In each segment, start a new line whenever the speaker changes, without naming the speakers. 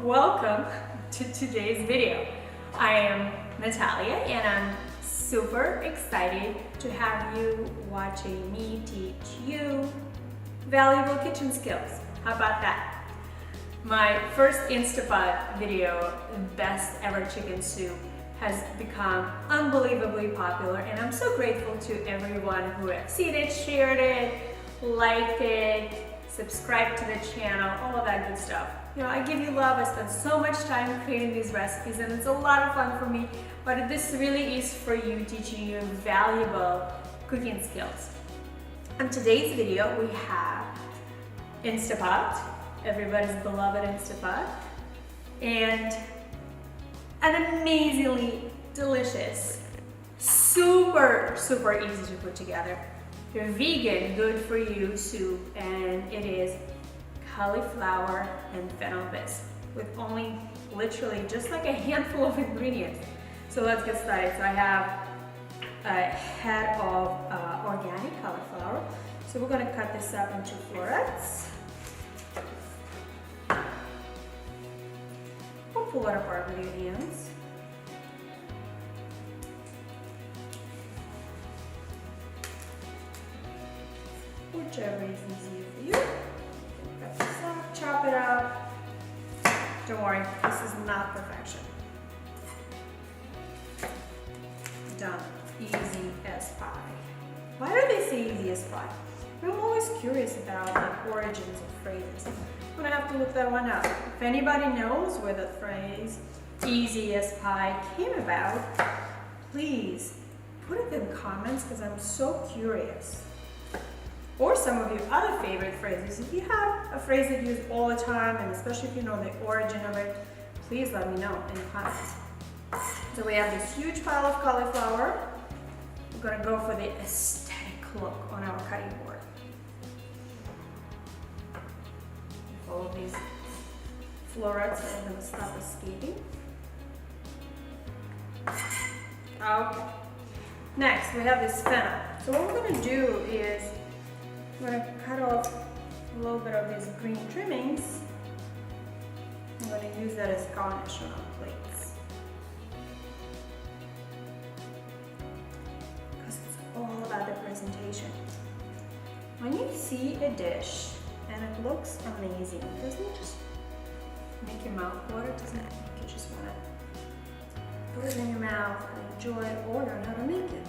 welcome to today's video. I am Natalia and I'm super excited to have you watching me teach you valuable kitchen skills. How about that? My first Instapot video, best ever chicken soup, has become unbelievably popular, and I'm so grateful to everyone who has seen it, shared it, liked it, subscribed to the channel, all of that good stuff. You know, I give you love. I spend so much time creating these recipes and it's a lot of fun for me, but this really is for you, teaching you valuable cooking skills. In today's video, we have Instapot, everybody's beloved Instapot, and an amazingly delicious, super easy to put together, vegan, good for you soup, and it is cauliflower and fennel bisque with only literally just like a handful of ingredients. So let's get started. So I have a head of organic cauliflower. So we're going to cut this up into florets. Or pull it apart with your hands. Whichever is easier for you. Cut this up, chop it up. Don't worry, this is not perfection. Done. Easy as pie. Why do they say easy as pie? I'm always curious about the origins of phrases. I'm gonna have to look that one up. If anybody knows where the phrase easy as pie came about, please put it in the comments because I'm so curious. Or some of your other favorite phrases. If you have a phrase that you use all the time, and especially if you know the origin of it, please let me know in the comments. So we have this huge pile of cauliflower. We're gonna go for the aesthetic look on our cutting board. All of these florets are gonna stop escaping. Okay. Next, we have this fennel. So what we're gonna do is I'm going to cut off a little bit of these green trimmings. I'm going to use that as garnish on our plates. Because it's all about the presentation. When you see a dish and it looks amazing, doesn't it just make your mouth water? Doesn't it make you just want to put it in your mouth and enjoy it or learn how to make it?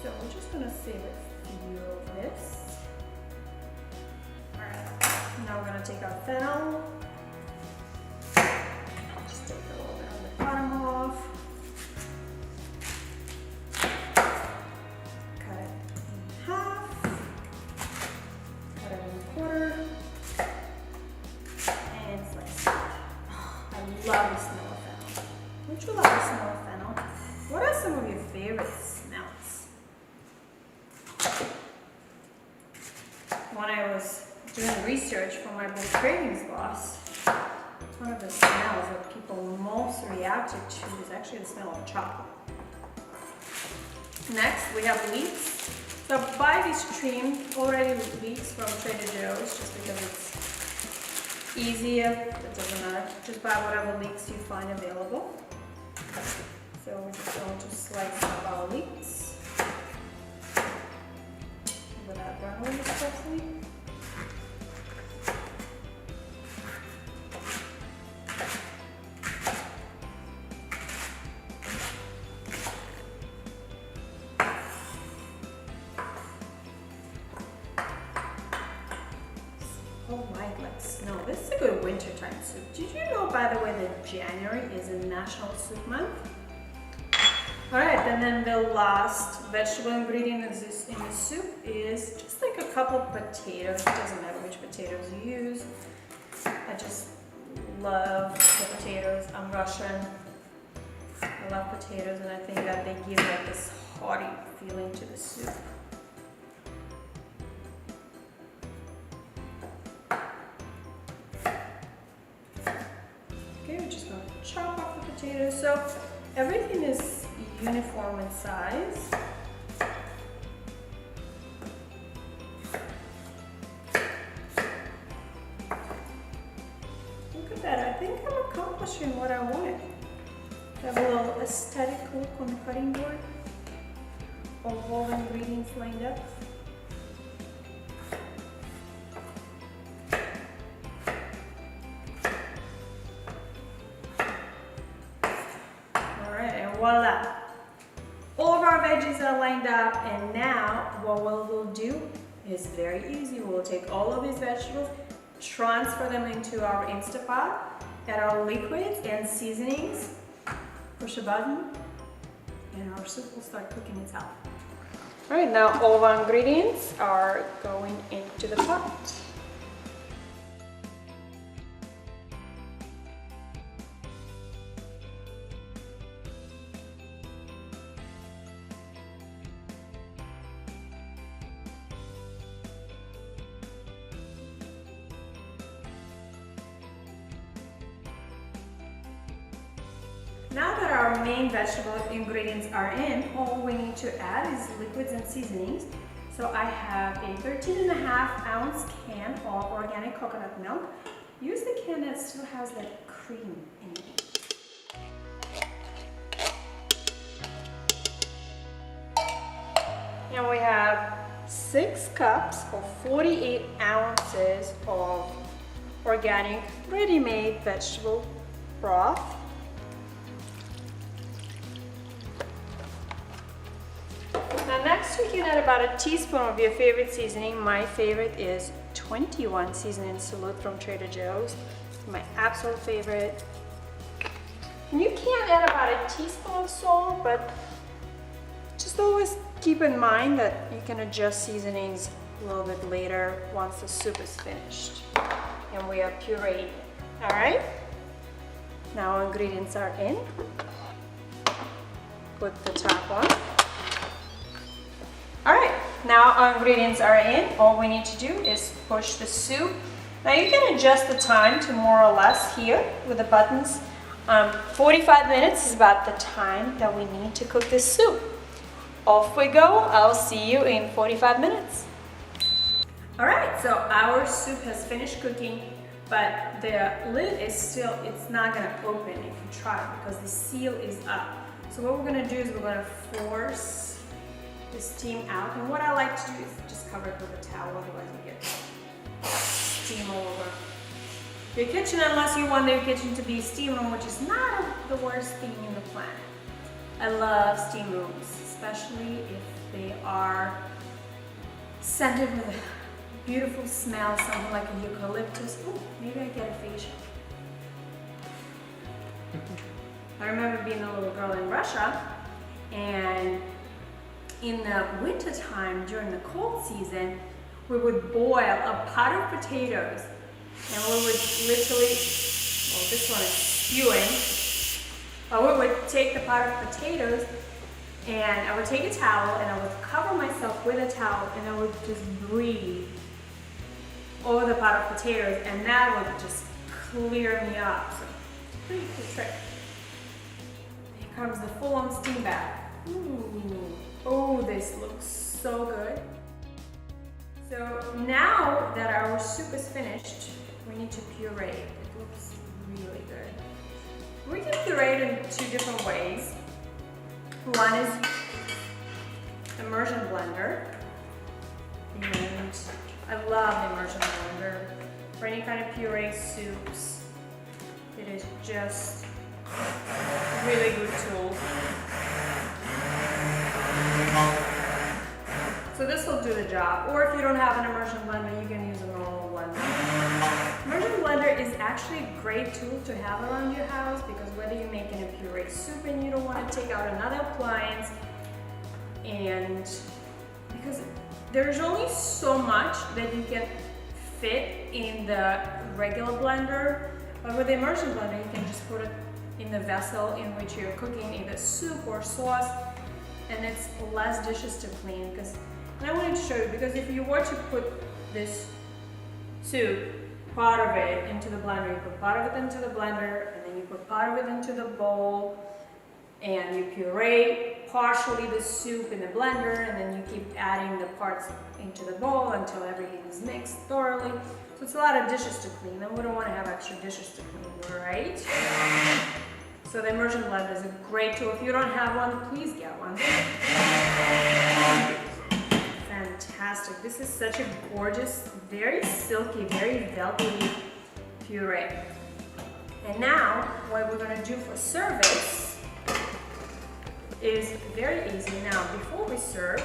So we're just going to save it of this. Alright, now we're going to take our fennel. Just take a little bit of the bottom off. Cut it in half. Cut it in a quarter. And slice it. Oh, I love the smell of fennel. Don't you love the smell of fennel? What are some of your favorite smells? When I was doing research for my book Cravings Boss, one of the smells that people most reacted to is actually the smell of chocolate. Next, we have leeks. So buy these trimmed already leeks from Trader Joe's just because it's easier. It doesn't matter. Just buy whatever leeks you find available. So we're just going to slice up our leeks. Without browning this properly. Oh my, like snow. This is a good wintertime soup. Did you know, by the way, that January is a National Soup Month? Alright, and then the last vegetable ingredient in this soup is just like a couple of potatoes. It doesn't matter which potatoes you use. I just love the potatoes. I'm Russian. I love potatoes, and I think that they give like this hearty feeling to the soup. Okay, we're just going to chop off the potatoes. So everything is uniform in size. question what I wanted. Have a little aesthetic look on the cutting board of all the ingredients lined up. Alright, and voila! All of our veggies are lined up, and now what we'll do is very easy. We'll take all of these vegetables, transfer them into our Instapot, add our liquids and seasonings, push a button, and our soup will start cooking itself. All right, now all of our ingredients are going into the pot. Now that our main vegetable ingredients are in, all we need to add is liquids and seasonings. So I have a 13.5-ounce can of organic coconut milk. Use the can that still has that cream in it. And we have 6 cups or 48 ounces of organic ready-made vegetable broth. Now next we can add about a teaspoon of your favorite seasoning. My favorite is 21 seasoning salute from Trader Joe's. My absolute favorite. And you can add about a teaspoon of salt, but just always keep in mind that you can adjust seasonings a little bit later once the soup is finished and we are pureed. All right, now our ingredients are in. Put the top on. All right, now our ingredients are in. All we need to do is push the soup. Now you can adjust the time to more or less here with the buttons. 45 minutes is about the time that we need to cook this soup. Off we go. I'll see you in 45 minutes. All right, so our soup has finished cooking, but the lid is still, it's not gonna open if you try because the seal is up. So what we're gonna do is we're gonna force the steam out, and what I like to do is just cover it with a towel, otherwise you get steam all over your kitchen, unless you want your kitchen to be steam room, which is not the worst thing in the planet. I love steam rooms, especially if they are scented with a beautiful smell, something like a eucalyptus. Oh, maybe I get a facial. I remember being a little girl in Russia, and in the winter time, during the cold season, we would boil a pot of potatoes, and we would literally, well, this one is spewing, but we would take the pot of potatoes, and I would take a towel, and I would cover myself with a towel, and I would just breathe over the pot of potatoes, and that would just clear me up. So, pretty cool trick. Here comes the full-on steam bath. Ooh. Oh, this looks so good. So now that our soup is finished, we need to puree it. It looks really good. We can puree it in 2 different ways. One is immersion blender, and I love the immersion blender for any kind of puree soups. It is just a really good tool. So this will do the job. Or if you don't have an immersion blender, you can use a normal blender. Immersion blender is actually a great tool to have around your house, because whether you're making a puree soup and you don't want to take out another appliance, and because there's only so much that you can fit in the regular blender, but with the immersion blender you can just put it in the vessel in which you're cooking either soup or sauce, and it's less dishes to clean. And I wanted to show you, because if you were to put this soup, part of it into the blender, you put part of it into the blender, and then you put part of it into the bowl, and you puree partially the soup in the blender, and then you keep adding the parts into the bowl until everything is mixed thoroughly. So it's a lot of dishes to clean, and we don't want to have extra dishes to clean, right? So the immersion blender is a great tool. If you don't have one, please get one. Fantastic. This is such a gorgeous, very silky, very velvety puree. And now, what we're going to do for service is very easy. Now, before we serve,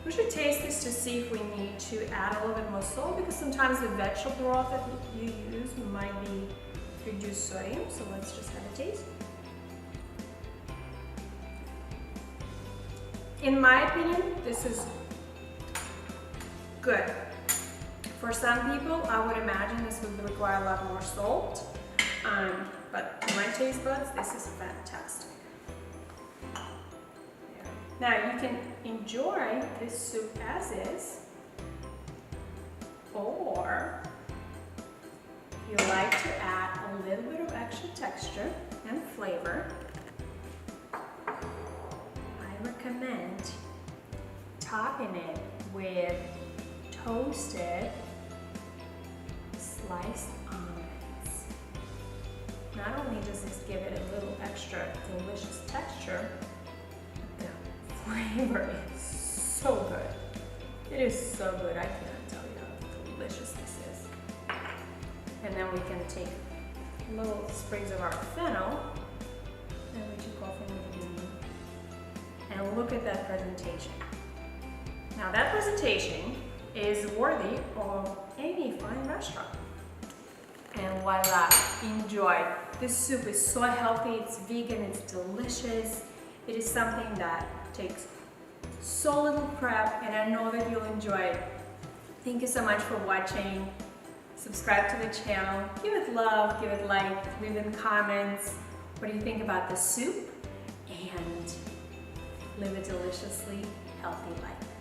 we should taste this to see if we need to add a little bit more salt, because sometimes the vegetable broth that you use might be reduced sodium. So let's just have a taste. In my opinion, this is good. For some people, I would imagine this would require a lot more salt, but for my taste buds, this is fantastic. Now you can enjoy this soup as is, or if you like to add a little bit of extra texture and flavor, I recommend topping it with toasted sliced almonds. Not only does this give it a little extra delicious texture, but the flavor is so good. It is so good, I cannot tell you how delicious this is. And then we can take little sprigs of our fennel, and we should go from the beginning. And look at that presentation. Now that presentation is worthy of any fine restaurant. And voila, enjoy. This soup is so healthy, it's vegan, it's delicious. It is something that takes so little prep, and I know that you'll enjoy it. Thank you so much for watching. Subscribe to the channel, give it love, give it like, leave in comments. What do you think about the soup? And live a deliciously healthy life.